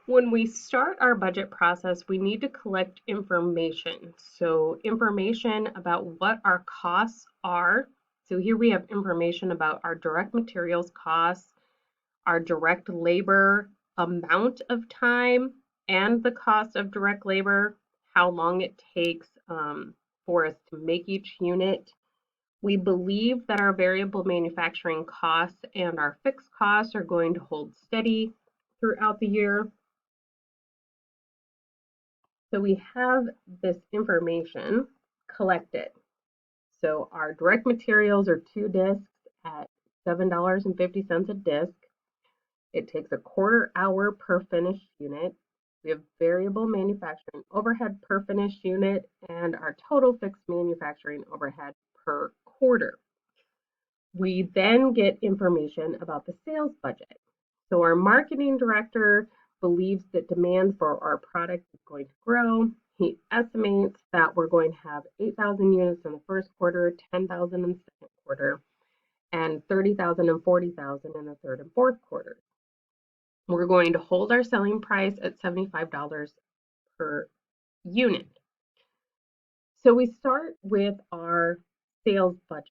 When we start our budget process, we need to collect information. So, information about what our costs are. So, here we have information about our direct materials costs, our direct labor amount of time, and the cost of direct labor, how long it takes for us to make each unit. We believe that our variable manufacturing costs and our fixed costs are going to hold steady throughout the year. So we have this information collected. So our direct materials are 2 discs at $7.50 a disc. It takes a quarter hour per finished unit. We have variable manufacturing overhead per finished unit and our total fixed manufacturing overhead per quarter. We then get information about the sales budget. So our marketing director believes that demand for our product is going to grow. He estimates that we're going to have 8,000 units in the first quarter, 10,000 in the second quarter, and 30,000 and 40,000 in the third and fourth quarters. We're going to hold our selling price at $75 per unit. So we start with our sales budget.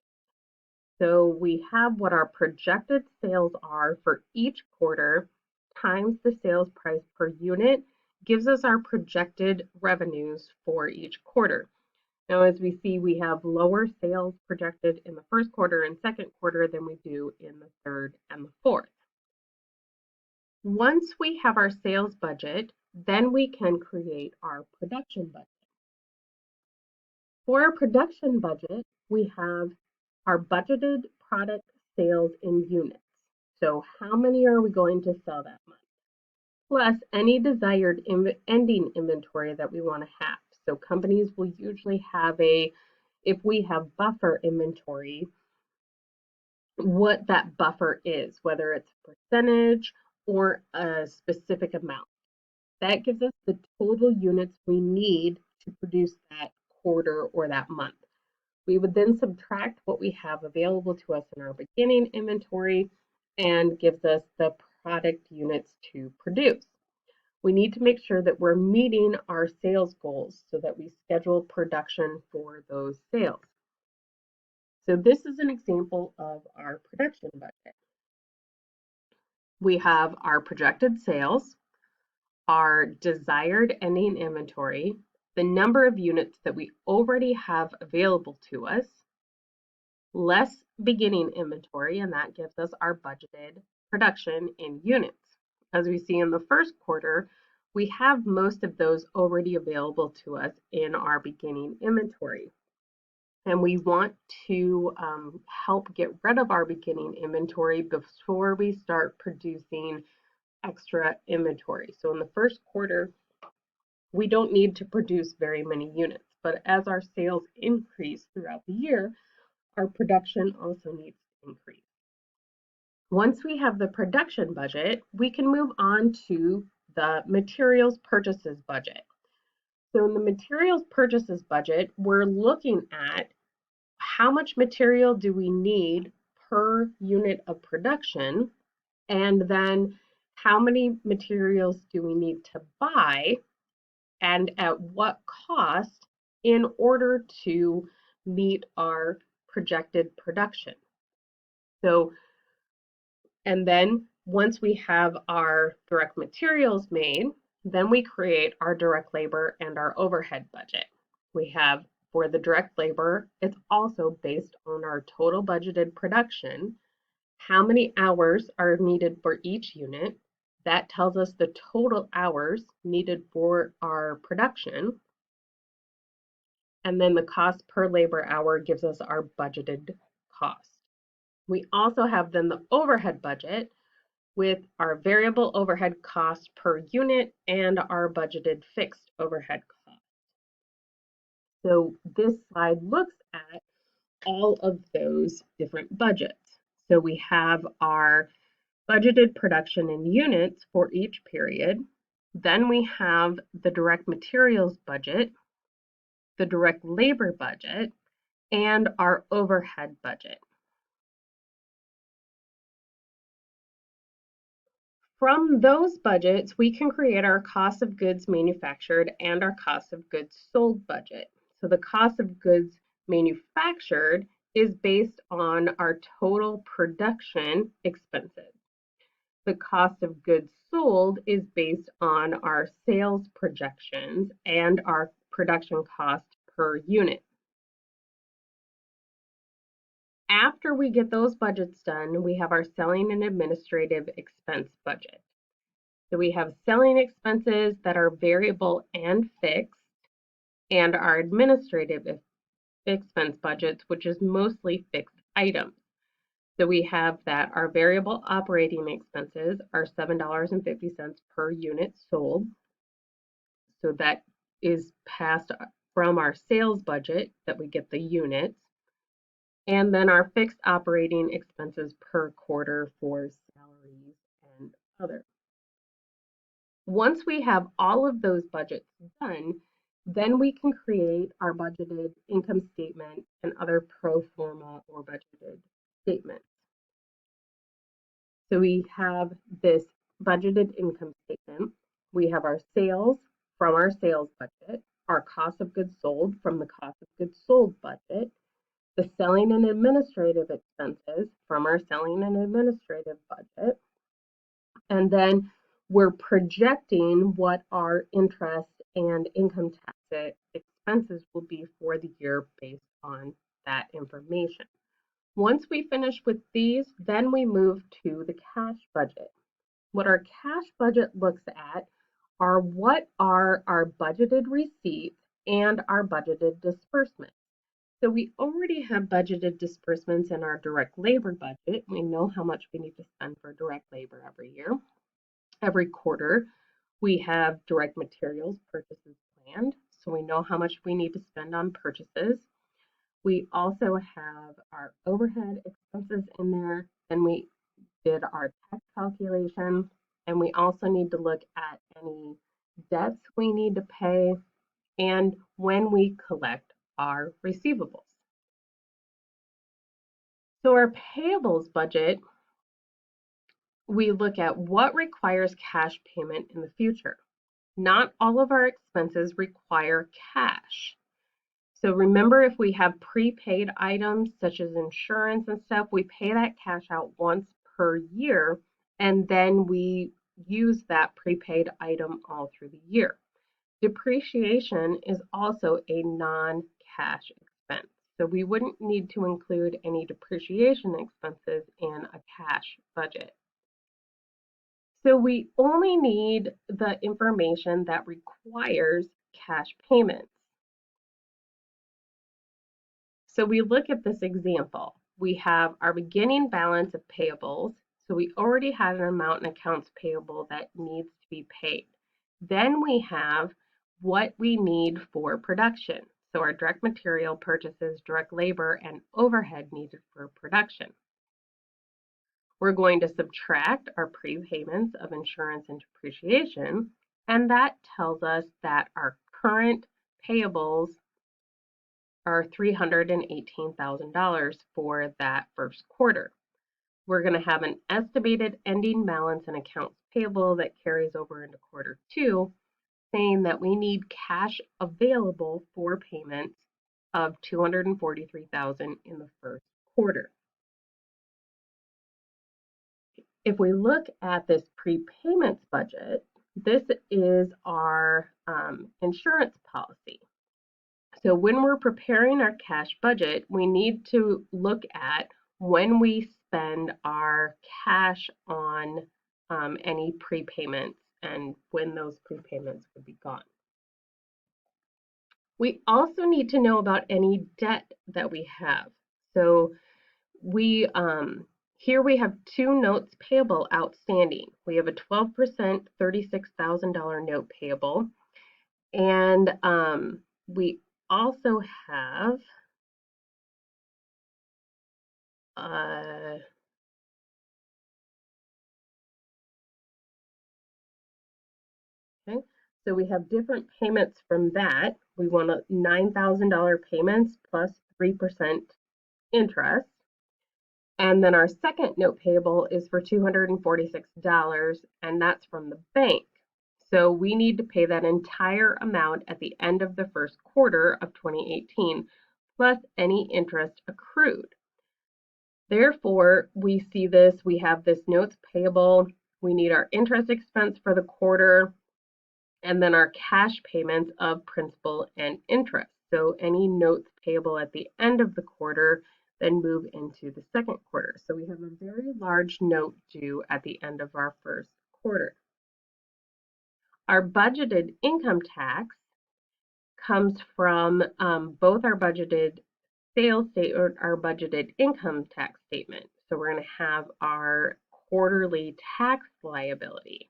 So we have what our projected sales are for each quarter times the sales price per unit gives us our projected revenues for each quarter. Now, as we see, we have lower sales projected in the first quarter and second quarter than we do in the third and the fourth. Once we have our sales budget, then we can create our production budget. For our production budget, we have our budgeted product sales in units. So how many are we going to sell that month? Plus any desired ending inventory that we want to have. So companies will usually have if we have buffer inventory, what that buffer is, whether it's a percentage or a specific amount. That gives us the total units we need to produce that quarter or that month. We would then subtract what we have available to us in our beginning inventory and gives us the product units to produce. We need to make sure that we're meeting our sales goals so that we schedule production for those sales. So this is an example of our production budget. We have our projected sales, our desired ending inventory, the number of units that we already have available to us, less beginning inventory, and that gives us our budgeted production in units. As we see in the first quarter, we have most of those already available to us in our beginning inventory. And we want to help get rid of our beginning inventory before we start producing extra inventory. So in the first quarter, we don't need to produce very many units, but as our sales increase throughout the year, our production also needs to increase. Once we have the production budget, we can move on to the materials purchases budget. So in the materials purchases budget, we're looking at how much material do we need per unit of production, and then how many materials do we need to buy and at what cost in order to meet our projected production. So, and then once we have our direct materials made, then we create our direct labor and our overhead budget. We have for the direct labor, it's also based on our total budgeted production, how many hours are needed for each unit. That tells us the total hours needed for our production. And then the cost per labor hour gives us our budgeted cost. We also have then the overhead budget with our variable overhead cost per unit and our budgeted fixed overhead cost. So this slide looks at all of those different budgets. So we have our budgeted production in units for each period. Then we have the direct materials budget, the direct labor budget, and our overhead budget. From those budgets, we can create our cost of goods manufactured and our cost of goods sold budget. So the cost of goods manufactured is based on our total production expenses. The cost of goods sold is based on our sales projections and our production cost per unit. After we get those budgets done, we have our selling and administrative expense budget. So we have selling expenses that are variable and fixed, and our administrative expense budgets, which is mostly fixed items. So we have that our variable operating expenses are $7.50 per unit sold. So that is passed from our sales budget that we get the units. And then our fixed operating expenses per quarter for salaries and other. Once we have all of those budgets done, then we can create our budgeted income statement and other pro forma or budgeted statements. So we have this budgeted income statement. We have our sales from our sales budget, our cost of goods sold from the cost of goods sold budget, the selling and administrative expenses from our selling and administrative budget, and then we're projecting what our interest and income tax expenses will be for the year based on that information. Once we finish with these, then we move to the cash budget. What our cash budget looks at are what are our budgeted receipts and our budgeted disbursements. So we already have budgeted disbursements in our direct labor budget. We know how much we need to spend for direct labor every year. Every quarter, we have direct materials purchases planned, so we know how much we need to spend on purchases. We also have our overhead expenses in there, and we did our tax calculation, and we also need to look at any debts we need to pay and when we collect our receivables. So our payables budget, we look at what requires cash payment in the future. Not all of our expenses require cash. So remember, if we have prepaid items such as insurance and stuff, we pay that cash out once per year, and then we use that prepaid item all through the year. Depreciation is also a non-cash expense. So we wouldn't need to include any depreciation expenses in a cash budget. So we only need the information that requires cash payments. So we look at this example. We have our beginning balance of payables. So we already had an amount in accounts payable that needs to be paid. Then we have what we need for production. So our direct material purchases, direct labor, and overhead needed for production. We're going to subtract our prepayments of insurance and depreciation, and that tells us that our current payables are $318,000 for that first quarter. We're going to have an estimated ending balance in accounts payable that carries over into quarter two, saying that we need cash available for payments of $243,000 in the first quarter. If we look at this prepayments budget, this is our insurance policy. So when we're preparing our cash budget, we need to look at when we spend our cash on any prepayments and when those prepayments would be gone. We also need to know about any debt that we have. So we here we have two notes payable outstanding. We have a 12% $36,000 note payable, and we also have okay, so we have different payments from that. We want a $9,000 payments plus 3% interest. And then our second note payable is for $246, and that's from the bank. So we need to pay that entire amount at the end of the first quarter of 2018, plus any interest accrued. Therefore, we see this, we have this notes payable, we need our interest expense for the quarter, and then our cash payments of principal and interest. So any notes payable at the end of the quarter then move into the second quarter. So we have a very large note due at the end of our first quarter. Our budgeted income tax comes from both our budgeted sales statement or our budgeted income tax statement. So we're going to have our quarterly tax liability,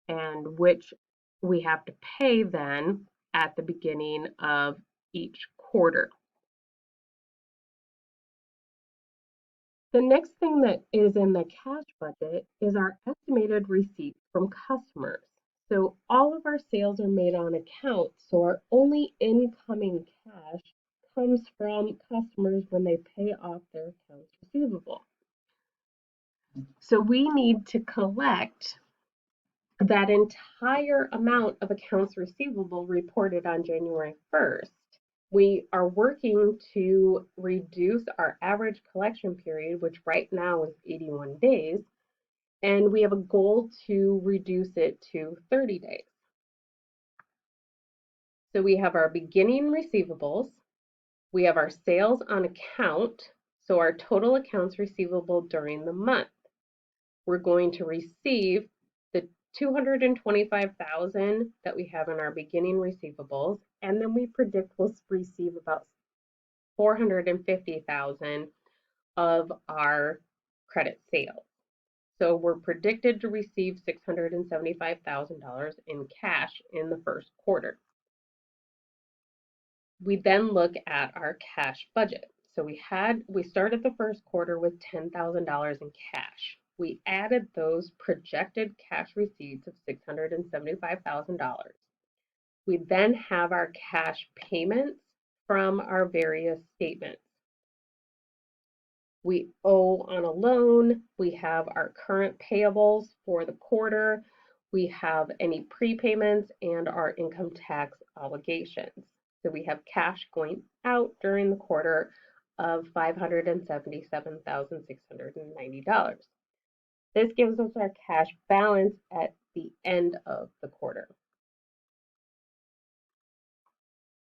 and which we have to pay then at the beginning of each quarter. The next thing that is in the cash budget is our estimated receipts from customers. So all of our sales are made on account, so our only incoming cash comes from customers when they pay off their accounts receivable. So we need to collect that entire amount of accounts receivable reported on January 1st. We are working to reduce our average collection period, which right now is 81 days, and we have a goal to reduce it to 30 days. So we have our beginning receivables, we have our sales on account, so our total accounts receivable during the month. We're going to receive the $225,000 that we have in our beginning receivables, and then we predict we'll receive about $450,000 of our credit sales. So we're predicted to receive $675,000 in cash in the first quarter. We then look at our cash budget. So we started the first quarter with $10,000 in cash. We added those projected cash receipts of $675,000. We then have our cash payments from our various statements. We owe on a loan, we have our current payables for the quarter, we have any prepayments and our income tax obligations. So we have cash going out during the quarter of $577,690. This gives us our cash balance at the end of the quarter.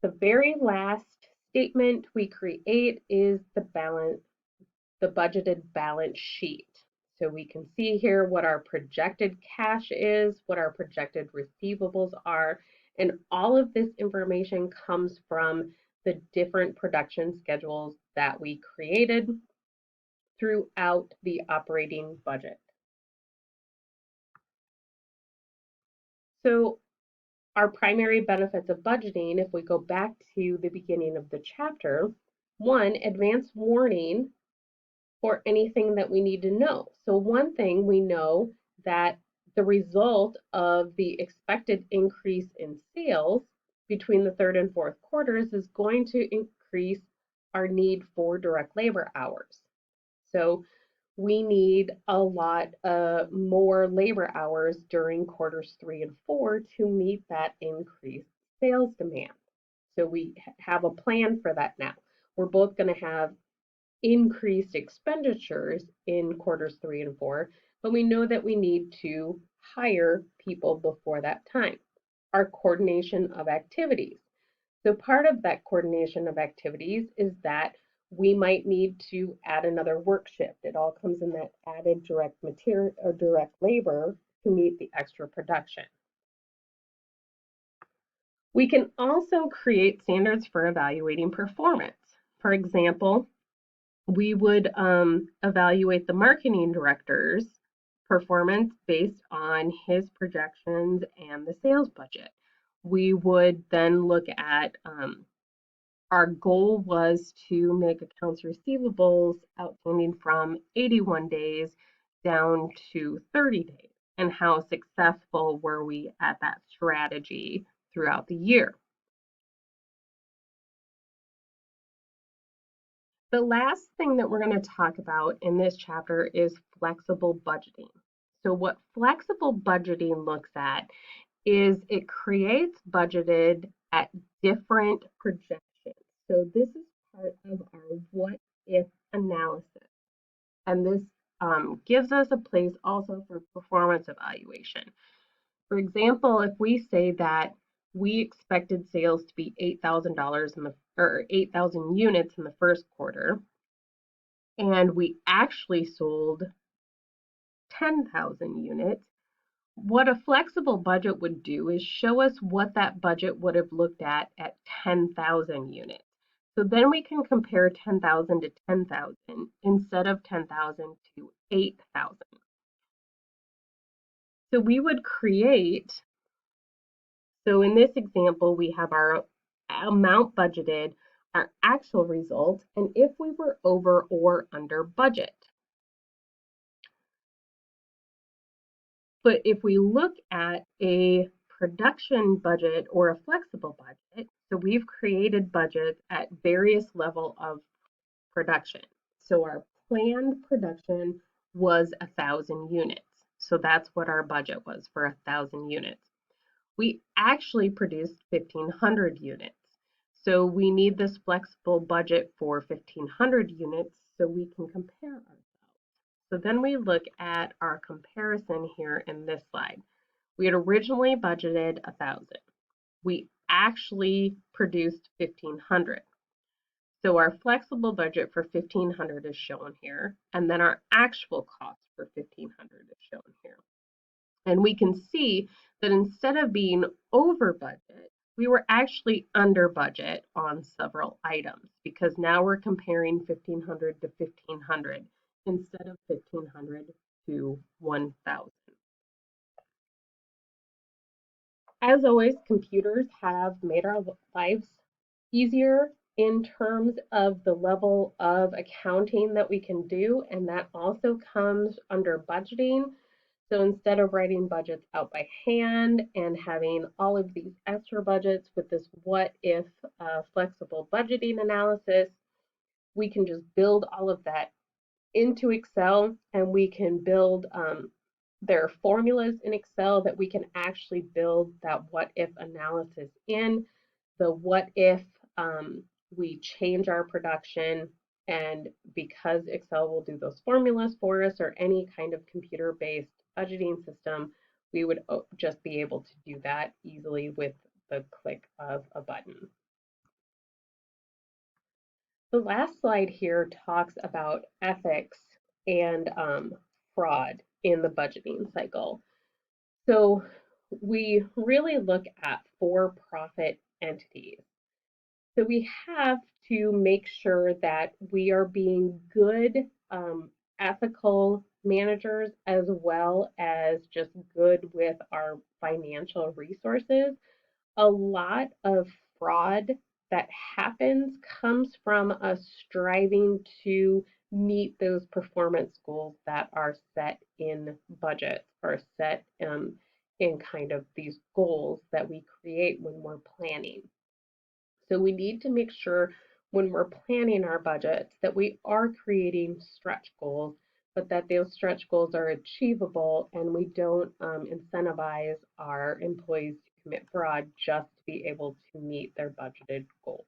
The very last statement we create is the budgeted balance sheet. So we can see here what our projected cash is, what our projected receivables are, and all of this information comes from the different production schedules that we created throughout the operating budget. So our primary benefits of budgeting, if we go back to the beginning of the chapter, one, advance warning for anything that we need to know. So one thing we know that the result of the expected increase in sales between the third and fourth quarters is going to increase our need for direct labor hours. So we need a lot more labor hours during quarters 3 and 4 to meet that increased sales demand. So we have a plan for that now. We're both going to have increased expenditures in quarters 3 and 4, but we know that we need to hire people before that time. Our coordination of activities. So part of that coordination of activities is that we might need to add another work shift. It all comes in that added direct material or direct labor to meet the extra production. We can also create standards for evaluating performance. For example, we would evaluate the marketing director's performance based on his projections and the sales budget. We would then look at our goal was to make accounts receivables outstanding from 81 days down to 30 days, and how successful were we at that strategy throughout the year. The last thing that we're going to talk about in this chapter is flexible budgeting. So what flexible budgeting looks at is it creates budgeted at different projections. So this is part of our what if analysis. And this gives us a place also for performance evaluation. For example, if we say that we expected sales to be $8,000 in the or 8,000 units in the first quarter, and we actually sold 10,000 units, what a flexible budget would do is show us what that budget would have looked at 10,000 units. So then we can compare 10,000 to 10,000 instead of 10,000 to 8,000. So we would create, so in this example, we have our amount budgeted, our actual result, and if we were over or under budget. But if we look at a production budget or a flexible budget, so we've created budgets at various level of production. So our planned production was 1,000 units. So that's what our budget was for 1,000 units. We actually produced 1,500 units. So we need this flexible budget for 1,500 units so we can compare ourselves. So then we look at our comparison here in this slide. We had originally budgeted 1,000. We actually produced 1,500. So our flexible budget for 1,500 is shown here, and then our actual cost for 1,500 is shown here. And we can see that instead of being over budget, we were actually under budget on several items because now we're comparing 1,500 to 1,500 instead of 1,500 to 1,000. As always, computers have made our lives easier in terms of the level of accounting that we can do, and that also comes under budgeting. So instead of writing budgets out by hand and having all of these extra budgets with this what if flexible budgeting analysis, we can just build all of that into Excel, and we can build there are formulas in Excel that we can actually build that what if analysis in. The what if we change our production, and because Excel will do those formulas for us or any kind of computer-based budgeting system, we would just be able to do that easily with the click of a button. The last slide here talks about ethics and fraud in the budgeting cycle. So we really look at for-profit entities. So we have to make sure that we are being good, ethical managers as well as just good with our financial resources. A lot of fraud that happens comes from us striving to meet those performance goals that are set in budgets or set in kind of these goals that we create when we're planning. So we need to make sure when we're planning our budgets that we are creating stretch goals, but that those stretch goals are achievable and we don't incentivize our employees to commit fraud just to be able to meet their budgeted goals.